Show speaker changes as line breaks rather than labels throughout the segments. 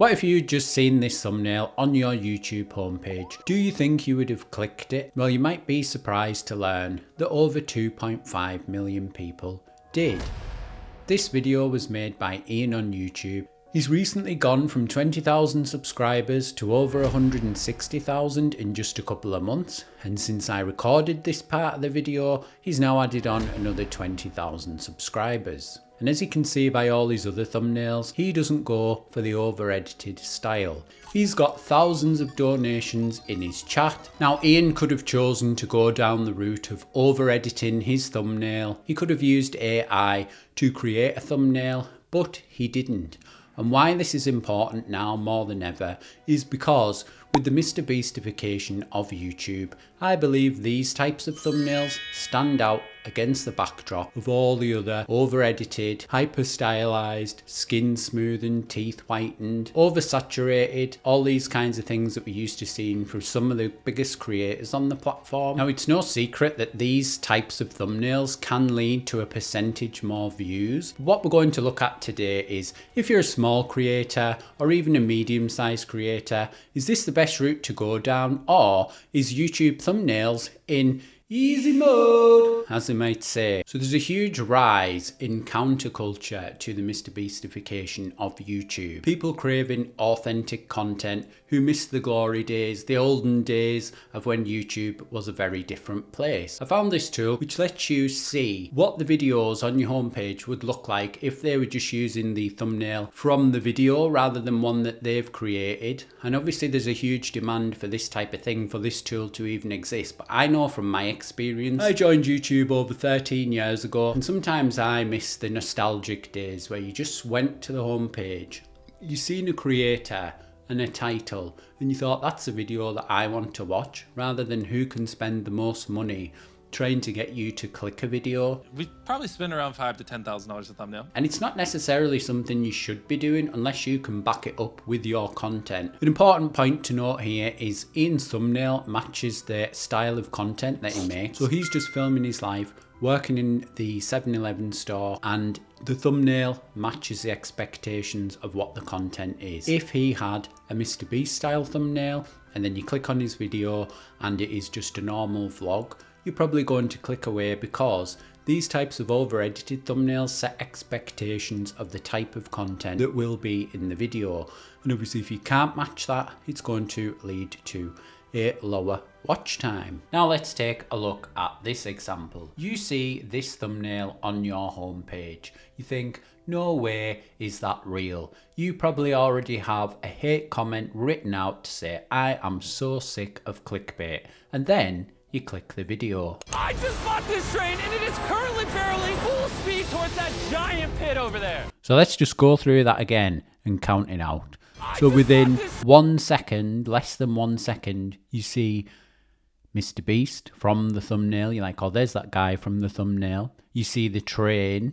What if you'd just seen this thumbnail on your YouTube homepage? Do you think you would have clicked it? Well, you might be surprised to learn that over 2.5 million people did. This video was made by Ian on YouTube. He's recently gone from 20,000 subscribers to over 160,000 in just a couple of months, and since I recorded this part of the video, he's now added on another 20,000 subscribers. And as you can see by all his other thumbnails, he doesn't go for the over-edited style. He's got thousands of donations in his chat. Now Ian could have chosen to go down the route of over-editing his thumbnail. He could have used AI to create a thumbnail, but he didn't. And why this is important now more than ever is because with the MrBeastification of YouTube, I believe these types of thumbnails stand out against the backdrop of all the other over-edited, hyper-stylized, skin smoothened, teeth whitened, oversaturated, all these kinds of things that we're used to seeing from some of the biggest creators on the platform. Now it's no secret that these types of thumbnails can lead to a percentage more views. What we're going to look at today is if you're a small creator or even a medium-sized creator, is this the best route to go down, or is YouTube thumbnails in easy mode, as they might say? So there's a huge rise in counterculture to the MrBeastification of YouTube. People craving authentic content who miss the glory days, the olden days of when YouTube was a very different place. I found this tool which lets you see what the videos on your homepage would look like if they were just using the thumbnail from the video rather than one that they've created. And obviously there's a huge demand for this type of thing, for this tool to even exist. But I know from my experience, I joined YouTube over 13 years ago, and sometimes I miss the nostalgic days where you just went to the homepage, you seen a creator and a title, and you thought that's a video that I want to watch, rather than who can spend the most money trying to get you to click a video.
We probably spend around $5,000 to $10,000 a thumbnail.
And it's not necessarily something you should be doing unless you can back it up with your content. An important point to note here is Ian's thumbnail matches the style of content that he makes. So he's just filming his life, working in the 7-Eleven store, and the thumbnail matches the expectations of what the content is. If he had a MrBeast style thumbnail and then you click on his video and it is just a normal vlog, you're probably going to click away, because these types of over-edited thumbnails set expectations of the type of content that will be in the video. And obviously if you can't match that, it's going to lead to a lower watch time. Now let's take a look at this example. You see this thumbnail on your homepage. You think, no way is that real. You probably already have a hate comment written out to say, I am so sick of clickbait. And then you click the video.
I just bought this train and it is currently barreling full speed towards that giant pit over there.
So let's just go through that again and count it out. So within 1 second, less than 1 second, you see MrBeast from the thumbnail. You're like, oh, there's that guy from the thumbnail. You see the train.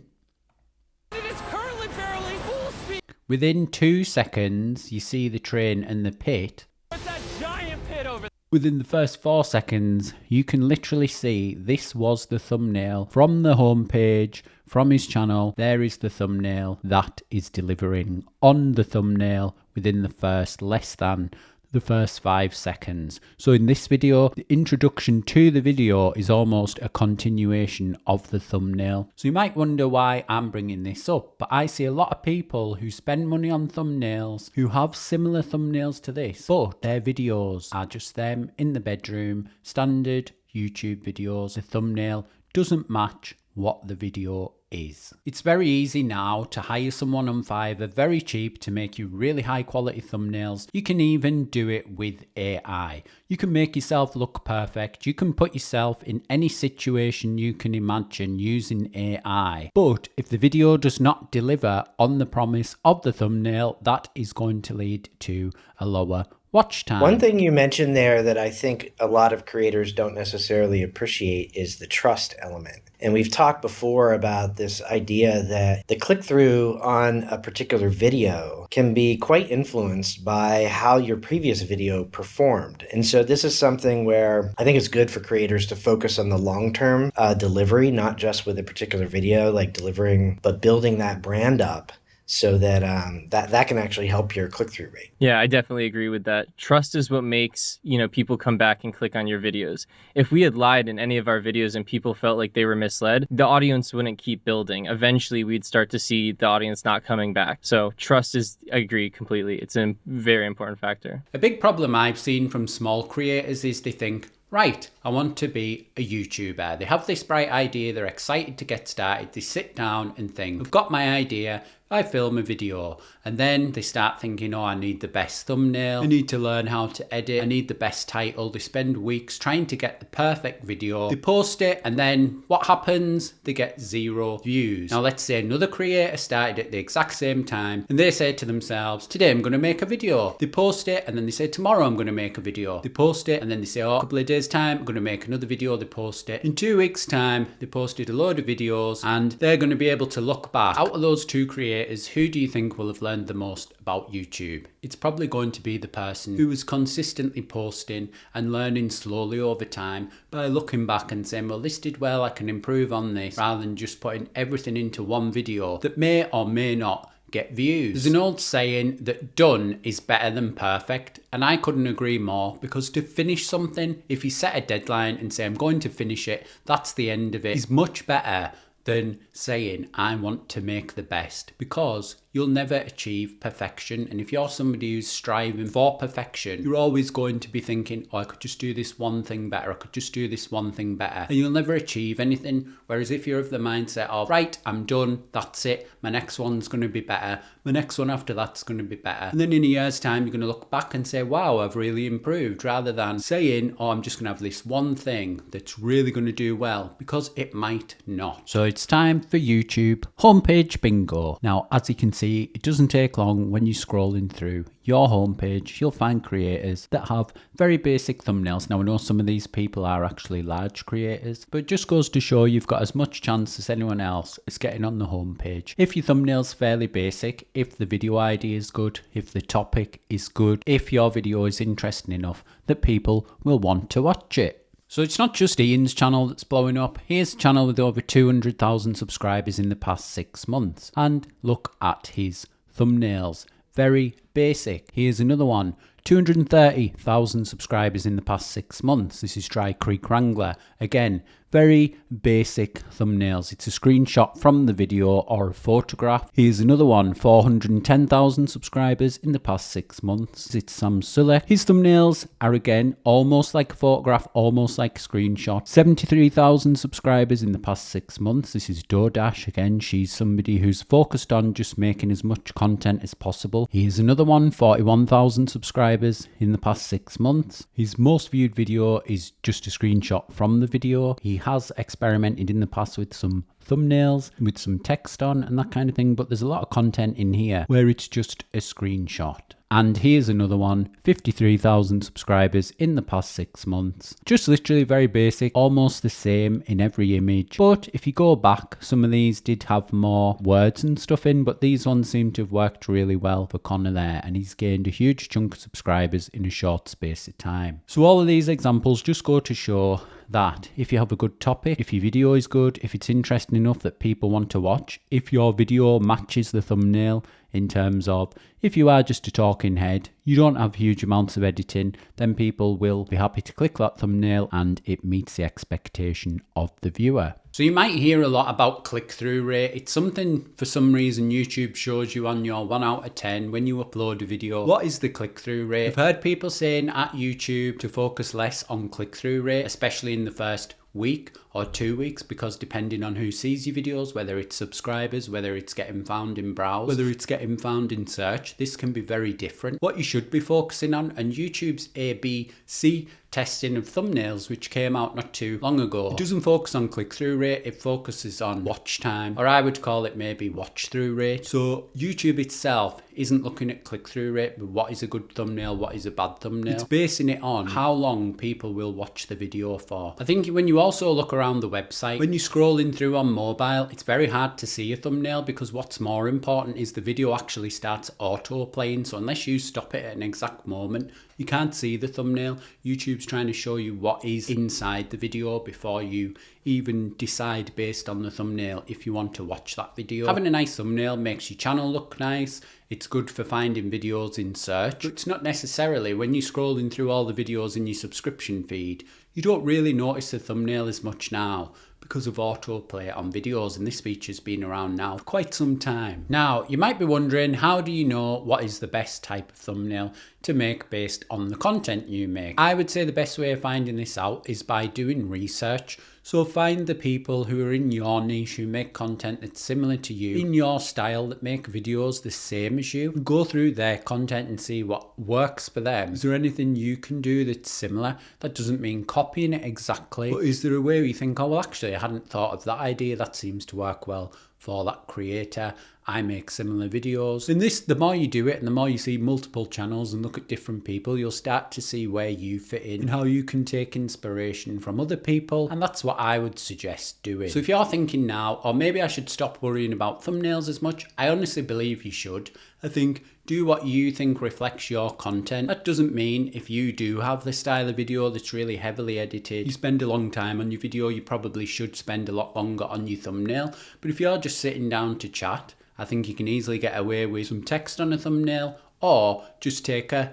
It is currently barreling full speed.
Within 2 seconds, you see the train and the pit.
Towards that giant pit over there.
Within the first 4 seconds, you can literally see this was the thumbnail from the homepage, from his channel. There is the thumbnail that is delivering on the thumbnail within the first less than the first 5 seconds. So in this video, the introduction to the video is almost a continuation of the thumbnail. So you might wonder why I'm bringing this up, but I see a lot of people who spend money on thumbnails who have similar thumbnails to this, but their videos are just them in the bedroom, standard YouTube videos. The thumbnail doesn't match what the video is. It's very easy now to hire someone on Fiverr very cheap to make you really high quality thumbnails. You can even do it with AI. You can make yourself look perfect. You can put yourself in any situation you can imagine using AI. But if the video does not deliver on the promise of the thumbnail, that is going to lead to a lower watch time.
One thing you mentioned there that I think a lot of creators don't necessarily appreciate is the trust element. And we've talked before about this idea that the click-through on a particular video can be quite influenced by how your previous video performed. And so this is something where I think it's good for creators to focus on the long-term delivery, not just with a particular video, like delivering, but building that brand up so that that can actually help your click-through rate.
Yeah, I definitely agree with that. Trust is what makes, people come back and click on your videos. If we had lied in any of our videos and people felt like they were misled, the audience wouldn't keep building. Eventually, we'd start to see the audience not coming back. So trust is, I agree completely. It's a very important factor.
A big problem I've seen from small creators is they think, right, I want to be a YouTuber. They have this bright idea, they're excited to get started, they sit down and think, I've got my idea, I film a video, and then they start thinking, oh, I need the best thumbnail, I need to learn how to edit, I need the best title. They spend weeks trying to get the perfect video, they post it, and then what happens? They get 0 views. Now let's say another creator started at the exact same time, and they say to themselves, today I'm going to make a video. They post it, and then they say, tomorrow I'm going to make a video. They post it, and then they say, oh, a couple of days time, I'm going to make another video. They post it. In 2 weeks time, they posted a load of videos, and they're going to be able to look back. Out of those 2 creators, who do you think will have learned the most about YouTube? It's probably going to be the person who was consistently posting and learning slowly over time by looking back and saying, well, this did well, I can improve on this, rather than just putting everything into one video that may or may not get views. There's an old saying that done is better than perfect, and I couldn't agree more, because to finish something, if you set a deadline and say, I'm going to finish it, that's the end of it, is much better than saying I want to make the best, because you'll never achieve perfection. And if you're somebody who's striving for perfection, you're always going to be thinking, oh, I could just do this one thing better, I could just do this one thing better, and you'll never achieve anything. Whereas if you're of the mindset of, right, I'm done, that's it, my next one's going to be better, my next one after that's going to be better, and then in a year's time you're going to look back and say, wow, I've really improved, rather than saying, oh, I'm just going to have this one thing that's really going to do well, because it might not. So it's time for YouTube homepage bingo. Now, as you can see, it doesn't take long. When you're scrolling through your homepage, you'll find creators that have very basic thumbnails. Now, I know some of these people are actually large creators, but it just goes to show you've got as much chance as anyone else as getting on the homepage. If your thumbnail's fairly basic, if the video idea is good, if the topic is good, if your video is interesting enough that people will want to watch it. So it's not just Ian's channel that's blowing up. Here's a channel with over 200,000 subscribers in the past 6 months. And look at his thumbnails. Very basic. Here's another one. 230,000 subscribers in the past 6 months. This is Dry Creek Wrangler. Again, very basic thumbnails. It's a screenshot from the video or a photograph. Here's another one, 410,000 subscribers in the past 6 months. It's Sam Sulek. His thumbnails are again almost like a photograph, almost like a screenshot. 73,000 subscribers in the past 6 months. This is DoorDash. Again, she's somebody who's focused on just making as much content as possible. Here's another one, 41,000 subscribers in the past 6 months. His most viewed video is just a screenshot from the video. He has experimented in the past with some thumbnails, with some text on and that kind of thing, but there's a lot of content in here where it's just a screenshot. And here's another one, 53,000 subscribers in the past 6 months. Just literally very basic, almost the same in every image. But if you go back, some of these did have more words and stuff in, but these ones seem to have worked really well for Connor there, and he's gained a huge chunk of subscribers in a short space of time. So all of these examples just go to show that if you have a good topic, if your video is good, if it's interesting enough that people want to watch, if your video matches the thumbnail in terms of if you are just a talking head, you don't have huge amounts of editing, then people will be happy to click that thumbnail and it meets the expectation of the viewer. So you might hear a lot about click-through rate. It's something for some reason YouTube shows you on your 1 out of 10 when you upload a video. What is the click-through rate? I've heard people saying at YouTube to focus less on click-through rate, especially in the first week or 2 weeks, because depending on who sees your videos, whether it's subscribers, whether it's getting found in browse, whether it's getting found in search, this can be very different. What you should be focusing on, and YouTube's ABC testing of thumbnails, which came out not too long ago, it doesn't focus on click-through rate, it focuses on watch time, or I would call it maybe watch-through rate. So YouTube itself isn't looking at click-through rate, but what is a good thumbnail, what is a bad thumbnail. It's basing it on how long people will watch the video for. I think when you also look around the website, when you're scrolling through on mobile, it's very hard to see a thumbnail, because what's more important is the video actually starts auto playing. So unless you stop it at an exact moment, you can't see the thumbnail. YouTube YouTube's trying to show you what is inside the video before you even decide based on the thumbnail if you want to watch that video. Having a nice thumbnail makes your channel look nice. It's good for finding videos in search, but it's not necessarily when you're scrolling through all the videos in your subscription feed. You don't really notice the thumbnail as much now because of autoplay on videos, and this feature's been around now for quite some time. Now, you might be wondering, how do you know what is the best type of thumbnail to make based on the content you make? I would say the best way of finding this out is by doing research. So find the people who are in your niche, who make content that's similar to you, in your style, that make videos the same as you. Go through their content and see what works for them. Is there anything you can do that's similar? That doesn't mean copying it exactly, but is there a way where you think, oh well, actually I hadn't thought of that idea, that seems to work well for that creator, I make similar videos. And this, the more you do it and the more you see multiple channels and look at different people, you'll start to see where you fit in and how you can take inspiration from other people. And that's what I would suggest doing. So if you're thinking now, or maybe I should stop worrying about thumbnails as much, I honestly believe you should. I think do what you think reflects your content. That doesn't mean if you do have the style of video that's really heavily edited, you spend a long time on your video, you probably should spend a lot longer on your thumbnail. But if you're just sitting down to chat, I think you can easily get away with some text on a thumbnail, or just take a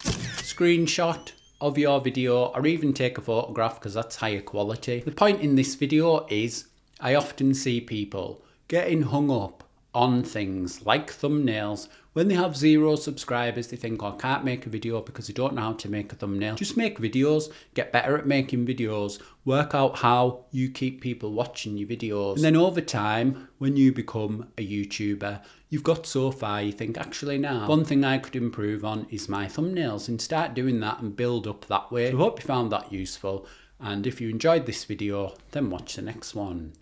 screenshot of your video, or even take a photograph because that's higher quality. The point in this video is I often see people getting hung up on things like thumbnails. When they have 0 subscribers, they think, oh, I can't make a video because I don't know how to make a thumbnail. Just make videos, get better at making videos, work out how you keep people watching your videos. And then over time, when you become a YouTuber, you've got so far, you think, actually now, one thing I could improve on is my thumbnails, and start doing that and build up that way. So I hope you found that useful. And if you enjoyed this video, then watch the next one.